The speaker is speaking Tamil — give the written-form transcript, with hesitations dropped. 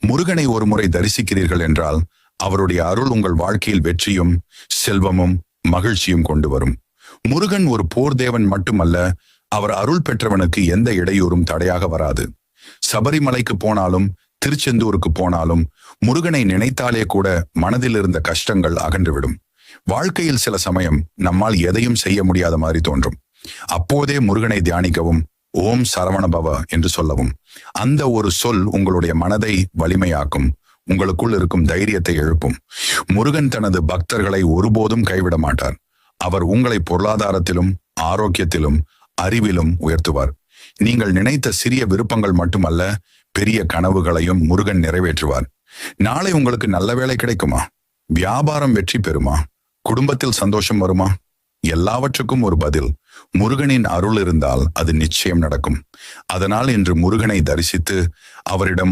முருகனை ஒரு முறை தரிசிக்கிறீர்கள் என்றால் அவருடைய அருள் உங்கள் வாழ்க்கையில் வெற்றியும் செல்வமும் மகிழ்ச்சியும் கொண்டு வரும். முருகன் ஒரு போர் தேவன் மட்டுமல்ல, அவர் அருள் பெற்றவனுக்கு எந்த இடையூறும் தடையாக வராது. சபரிமலைக்கு போனாலும் திருச்செந்தூருக்கு போனாலும் முருகனை நினைத்தாலே கூட மனதில் இருந்த கஷ்டங்கள் அகன்றுவிடும். வாழ்க்கையில் சில சமயம் நம்மால் எதையும் செய்ய முடியாத மாதிரி தோன்றும். அப்போதே முருகனை தியானிக்கவும், ஓம் சரவண பவ என்று சொல்லவும். அந்த ஒரு சொல் உங்களுடைய மனதை வலிமையாக்கும், உங்களுக்குள் இருக்கும் தைரியத்தை எழுப்பும். முருகன் தனது பக்தர்களை ஒருபோதும் கைவிட மாட்டார். அவர் உங்களை பொருளாதாரத்திலும் ஆரோக்கியத்திலும் அறிவிலும் உயர்த்துவார். நீங்கள் நினைத்த சிறிய விருப்பங்கள் மட்டுமல்ல, பெரிய கனவுகளையும் முருகன் நிறைவேற்றுவார். நாளை உங்களுக்கு நல்ல வேலை கிடைக்குமா? வியாபாரம் வெற்றி பெறுமா? குடும்பத்தில் சந்தோஷம் வருமா? எல்லாவற்றுக்கும் ஒரு பதில் முருகனின் அருள் இருந்தால் அது நிச்சயம் நடக்கும். அதனால் இன்று முருகனை தரிசித்து அவரிடம்